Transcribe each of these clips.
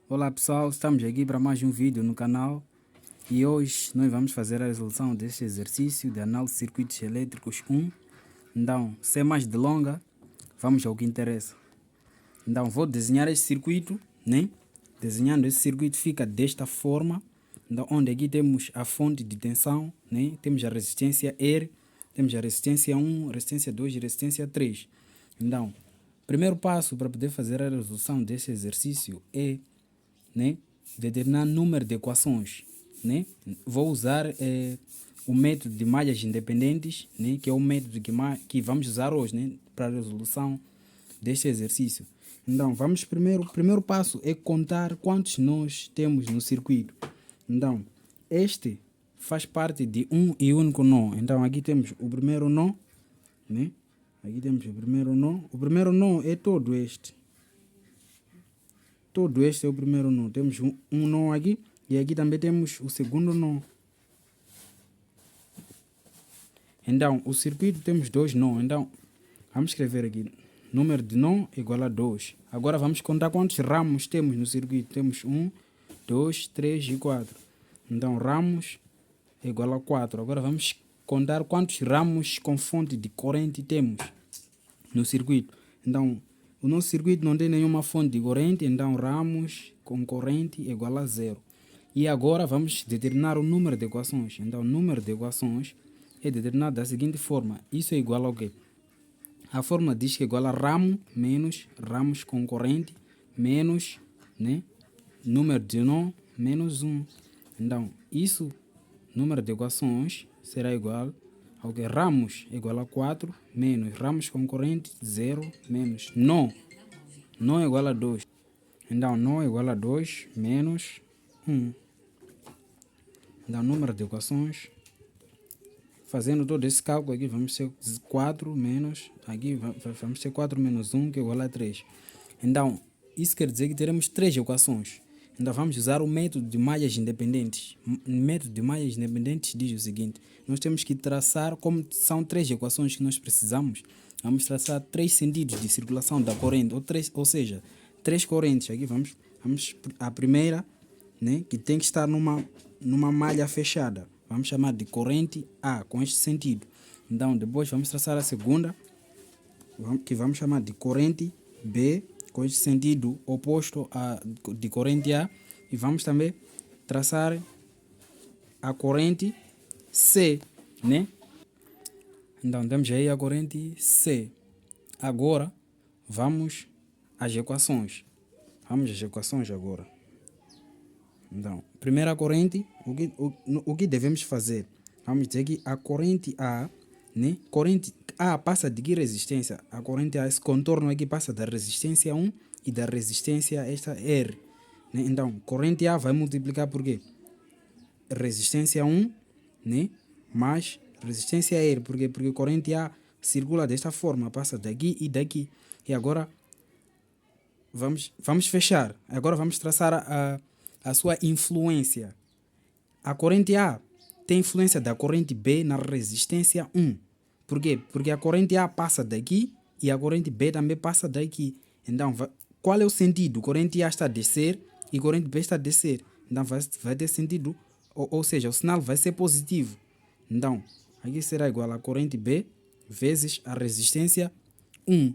Olá pessoal, estamos aqui para mais um vídeo no canal e hoje nós vamos fazer a resolução deste exercício de análise de circuitos elétricos 1. Então, sem mais delongas, vamos ao que interessa. Então, vou desenhar este circuito, né? Desenhando esse circuito fica desta forma, então, onde aqui temos a fonte de tensão, né? Temos a resistência R, temos a resistência 1, resistência 2 e resistência 3. Então, primeiro passo para poder fazer a resolução deste exercício é, né, determinar número de equações, né? Vou usar o método de malhas independentes, né, que é o método que vamos usar hoje, né, para a resolução deste exercício. Então, o primeiro passo é contar quantos nós temos no circuito. Então, este faz parte de um e único nó. Então, aqui temos o primeiro nó, né? Aqui temos o primeiro nó. O primeiro nó é todo este. Todo este é o primeiro nó. Temos um nó aqui e aqui também temos o segundo nó. Então, o circuito temos dois nó. Então, vamos escrever aqui. Número de nó igual a 2. Agora vamos contar quantos ramos temos no circuito. Temos 1, 2, 3 e 4. Então, ramos é igual a 4. Agora vamos contar quantos ramos com fonte de corrente temos no circuito. Então, o nosso circuito não tem nenhuma fonte de corrente, então ramos com corrente é igual a 0. E agora vamos determinar o número de equações. Então, o número de equações é determinado da seguinte forma. Isso é igual ao quê? A fórmula diz que é igual a ramo menos ramos com corrente menos, né, número de nó menos 1. Então, isso, número de equações, será igual ao que ramos é igual a 4 menos ramos com corrente 0 menos nó. Nó é igual a 2. Então, nó é igual a 2 menos 1. Então, número de equações. Fazendo todo esse cálculo aqui, vamos ter 4 menos, aqui vamos ter 4 menos 1, que é igual a 3. Então, isso quer dizer que teremos 3 equações. Então, vamos usar o método de malhas independentes. O método de malhas independentes diz o seguinte. Nós temos que traçar, como são 3 equações que nós precisamos, vamos traçar 3 sentidos de circulação da corrente, ou seja, 3 correntes. Aqui vamos a primeira, né, que tem que estar numa malha fechada. Vamos chamar de corrente A, com este sentido. Então, depois vamos traçar a segunda, que vamos chamar de corrente B, com este sentido oposto de corrente A. E vamos também traçar a corrente C, né? Então, temos aí a corrente C. Agora, vamos às equações. Vamos às equações agora. Então, primeira corrente, o que devemos fazer? Vamos dizer que a corrente A, né? Corrente A passa de que resistência? A corrente A, esse contorno aqui passa da resistência 1 e da resistência esta R. Né? Então, corrente A vai multiplicar por quê? Resistência 1, né? Mais resistência R. Por quê? Porque corrente A circula desta forma, passa daqui e daqui. E agora, vamos fechar. Agora vamos traçar a sua influência. A corrente A tem influência da corrente B na resistência 1. Por quê? Porque a corrente A passa daqui e a corrente B também passa daqui. Então, qual é o sentido? Corrente A está a descer e corrente B está a descer. Então, vai ter sentido, ou seja, o sinal vai ser positivo. Então, aqui será igual a corrente B vezes a resistência 1.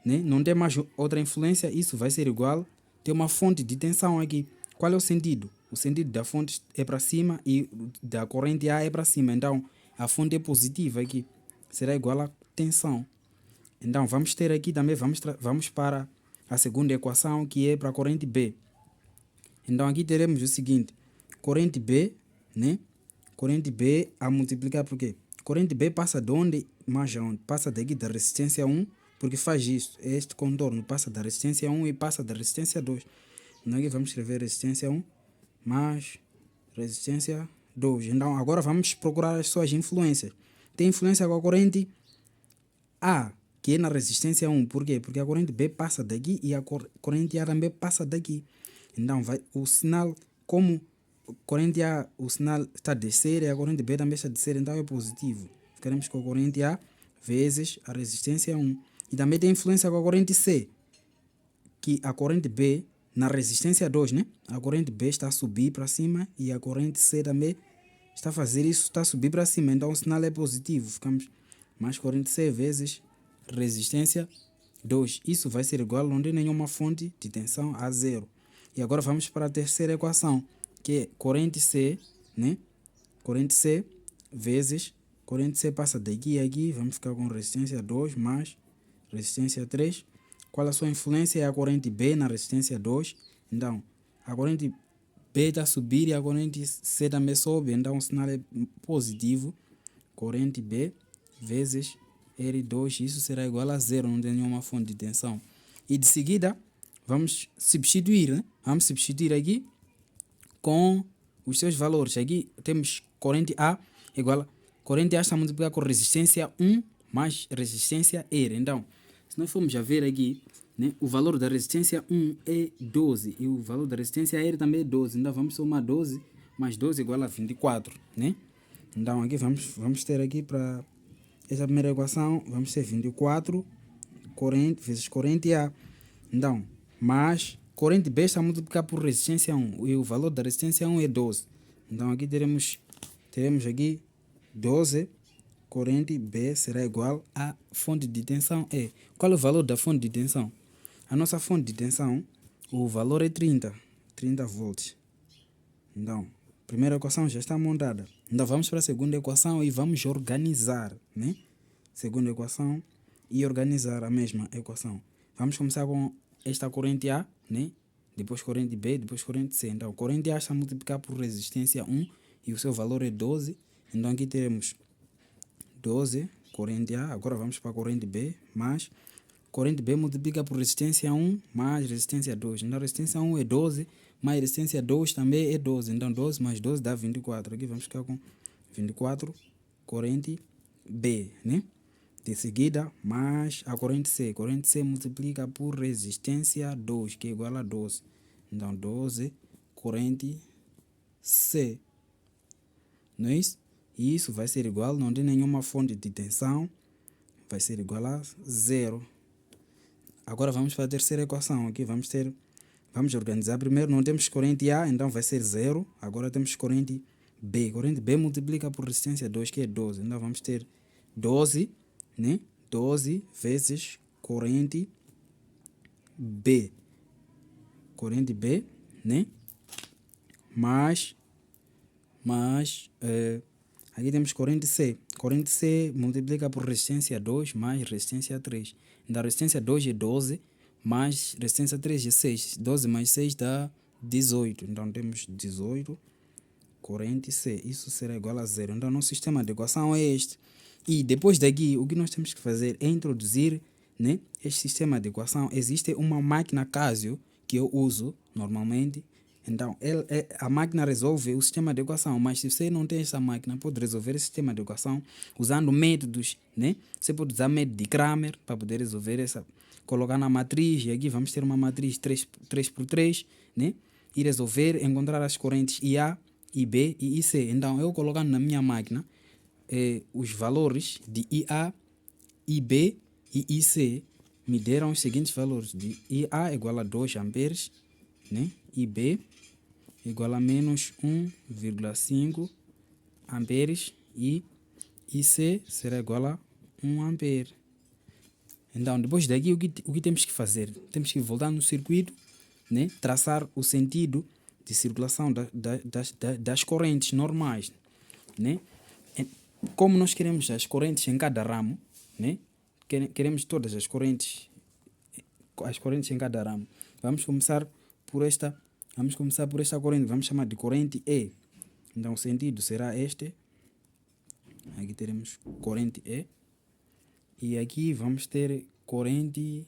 Né? Não tem mais outra influência, isso vai ser igual. Tem uma fonte de tensão aqui. Qual é o sentido? O sentido da fonte é para cima e da corrente A é para cima. Então, a fonte é positiva aqui. Será igual a tensão. Então, vamos ter aqui também, vamos para a segunda equação, que é para a corrente B. Então, aqui teremos o seguinte. Corrente B, né? Corrente B a multiplicar por quê? Corrente B passa de onde? Mais aonde? Passa daqui da resistência 1, porque faz isso. Este contorno passa da resistência 1 e passa da resistência 2. Então, aqui vamos escrever resistência 1 mais resistência 2. Então, agora vamos procurar as suas influências. Tem influência com a corrente A, que é na resistência 1. Por quê? Porque a corrente B passa daqui e a corrente A também passa daqui. Então, o sinal, como a corrente A, o sinal está a descer e a corrente B também está a descer, então é positivo. Ficaremos com a corrente A vezes a resistência 1. E também tem influência com a corrente C, que a corrente B na resistência 2, né? A corrente B está a subir para cima e a corrente C também está a fazer isso, está a subir para cima. Então o sinal é positivo. Ficamos mais corrente C vezes resistência 2. Isso vai ser igual, não tem nenhuma fonte de tensão, a zero. E agora vamos para a terceira equação, que é corrente C, né? Corrente C vezes corrente C passa daqui a aqui, vamos ficar com resistência 2 mais resistência 3. Qual a sua influência? É a corrente B na resistência 2. Então, a corrente B está a subir e a corrente C também sobe. Então, o sinal é positivo. Corrente B vezes R2. Isso será igual a zero, não tem nenhuma fonte de tensão. E de seguida, vamos substituir, né? Vamos substituir aqui com os seus valores. Aqui temos corrente A igual a... Corrente A está multiplicada com resistência 1 mais resistência R. Então, se nós formos a ver aqui, né, o valor da resistência 1 é 12 e o valor da resistência R também é 12. Então, vamos somar 12 mais 12 igual a 24, né? Então, aqui vamos ter aqui para essa primeira equação, vamos ter 24 corrente vezes corrente A. Então, mais corrente B está multiplicada por resistência 1 e o valor da resistência 1 é 12. Então, aqui teremos aqui 12 corrente B será igual à fonte de tensão E. Qual é o valor da fonte de tensão? A nossa fonte de tensão, o valor é 30 volts. Então, a primeira equação já está montada. Então, vamos para a segunda equação e vamos organizar, né? Segunda equação e organizar a mesma equação. Vamos começar com esta corrente A, né? Depois corrente B, depois corrente C. Então, corrente A está multiplicada por resistência 1 e o seu valor é 12. Então, aqui teremos 12, corrente A. Agora vamos para a corrente B, mais corrente B multiplica por resistência 1 mais resistência 2. Então, resistência 1 é 12, mais resistência 2 também é 12. Então, 12 mais 12 dá 24. Aqui vamos ficar com 24, corrente B, né? De seguida, mais a corrente C. Corrente C multiplica por resistência 2, que é igual a 12. Então, 12, corrente C. Não é isso? E isso vai ser igual, não tem nenhuma fonte de tensão, vai ser igual a zero. Agora vamos para a terceira equação. Aqui vamos organizar primeiro. Não temos corrente A, então vai ser zero. Agora temos corrente B. Corrente B multiplica por resistência 2, que é 12. Então vamos ter 12, né? 12 vezes corrente B. Corrente B, né? Mais aqui temos corrente C. Corrente C multiplica por resistência 2 mais resistência 3. Então, resistência 2 é 12, mais resistência 3 é 6. 12 mais 6 dá 18. Então, temos 18, corrente C. Isso será igual a zero. Então, nosso sistema de equação é este. E depois daqui, o que nós temos que fazer é introduzir, né, este sistema de equação. Existe uma máquina Casio que eu uso normalmente. Então, a máquina resolve o sistema de equação, mas se você não tem essa máquina, pode resolver esse sistema de equação usando métodos, né? Você pode usar método de Cramer para poder resolver colocar na matriz, e aqui vamos ter uma matriz 3x3, né? E resolver, encontrar as correntes IA, IB e IC. Então, eu colocando na minha máquina os valores de IA, IB e IC, me deram os seguintes valores. De IA igual a 2 amperes, né? IB igual a menos 1,5 amperes e IC será igual a 1 ampere. Então, depois daqui, o que temos que fazer? Temos que voltar no circuito, né? Traçar o sentido de circulação das correntes normais, né? Como nós queremos as correntes em cada ramo, né? Queremos todas as correntes em cada ramo. Vamos começar por esta corrente, vamos chamar de corrente E. Então, o sentido será este. Aqui teremos corrente E. E aqui vamos ter corrente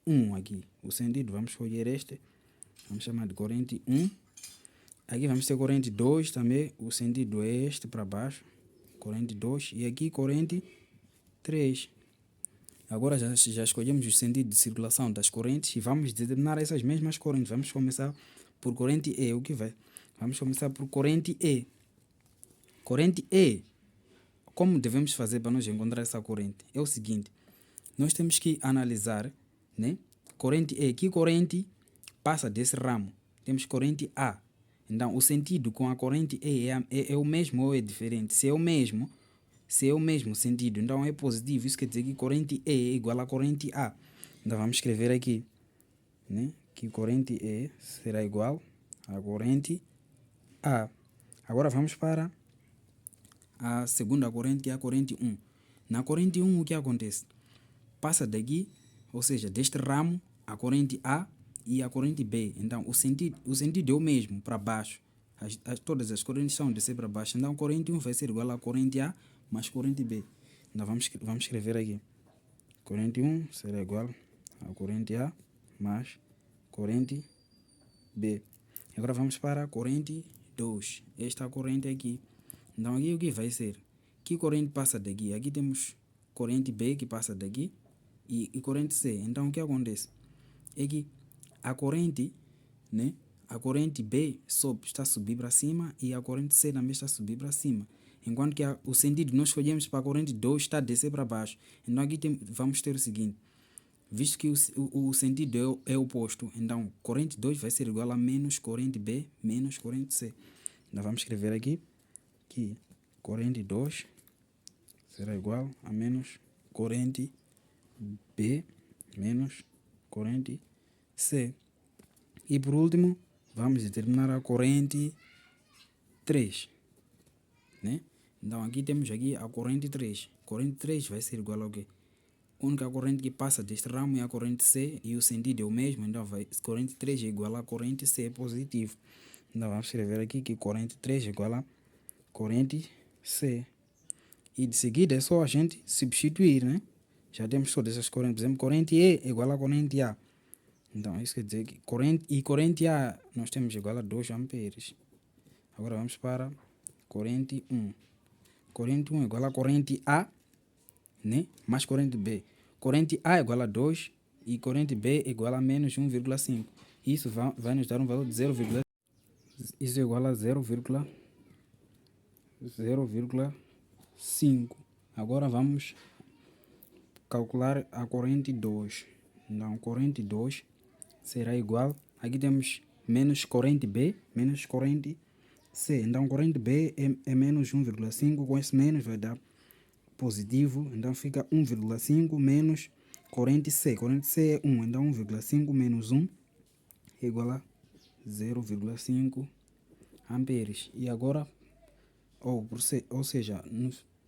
1 aqui. O sentido, vamos escolher este. Vamos chamar de corrente 1. Aqui vamos ter corrente 2 também. O sentido é este para baixo. Corrente 2. E aqui corrente 3. Agora já escolhemos o sentido de circulação das correntes e vamos determinar essas mesmas correntes. Vamos começar por corrente E. O que vai? Vamos começar por corrente E. Corrente E. Como devemos fazer para nós encontrar essa corrente? É o seguinte. Nós temos que analisar, né? Corrente E. Que corrente passa desse ramo. Temos corrente A. Então, o sentido com a corrente E é o mesmo ou é diferente? Se é o mesmo sentido, então é positivo. Isso quer dizer que corrente E é igual a corrente A. Então, vamos escrever aqui, né, que corrente E será igual a corrente A. Agora vamos para a segunda corrente, que é a corrente 1. Na corrente 1, o que acontece? Passa daqui, ou seja, deste ramo, a corrente A e a corrente B. Então, o sentido é o mesmo, para baixo. Todas as correntes são de descer para baixo. Então, a corrente 1 vai ser igual a corrente A mais corrente B. Então, vamos escrever aqui. Corrente 1 será igual a corrente A mais corrente B. Agora vamos para a corrente 2. Esta corrente aqui. Então, aqui o que vai ser? Que corrente passa daqui? Aqui temos corrente B que passa daqui e corrente C. Então, o que acontece? É que a corrente, né? A corrente B está a subir para cima e a corrente C também está a subir para cima. Enquanto que o sentido que nós escolhemos para a corrente 2 está a descer para baixo. Então, aqui vamos ter o seguinte. Visto que o sentido é oposto, então corrente 2 vai ser igual a menos corrente B menos corrente C. Então, vamos escrever aqui que corrente 2 será igual a menos corrente B menos corrente C. E por último, vamos determinar a corrente 3. Né? Então aqui temos aqui a corrente 3. Corrente 3 vai ser igual ao quê? A única corrente que passa deste ramo é a corrente C e o sentido é o mesmo. Então corrente 3 é igual a corrente C positivo. Então vamos escrever aqui que corrente 3 é igual a corrente C. E de seguida é só a gente substituir, né? Já temos todas essas correntes. Por exemplo, corrente E é igual a corrente A. Então, isso quer dizer que corrente A nós temos igual a 2 amperes. Agora vamos para corrente 1. Corrente 1 é igual a corrente A, né? Mais corrente B. Corrente A é igual a 2 e corrente B é igual a menos 1,5. Isso vai nos dar um valor de 0,5. Isso é igual a 0,5. Agora vamos calcular a corrente 2. Então, corrente 2 será igual, aqui temos menos corrente B, menos corrente C. Então, corrente B é menos 1,5, com esse menos vai dar positivo, então fica 1,5 menos corrente C. Corrente C é 1, então 1,5 menos 1 é igual a 0,5 amperes. E agora, ou seja,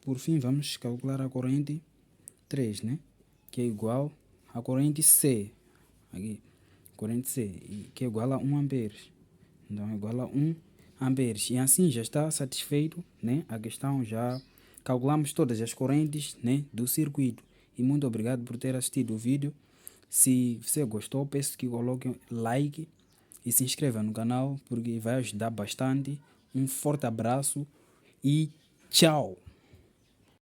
por fim, vamos calcular a corrente 3, né? Que é igual a corrente C. Aqui, corrente C, que é igual a 1 amperes. Então, é igual a 1 amperes. E assim já está satisfeito, né? A questão já calculamos todas as correntes, né, do circuito. E muito obrigado por ter assistido o vídeo. Se você gostou, peço que coloque like e se inscreva no canal, porque vai ajudar bastante. Um forte abraço e tchau!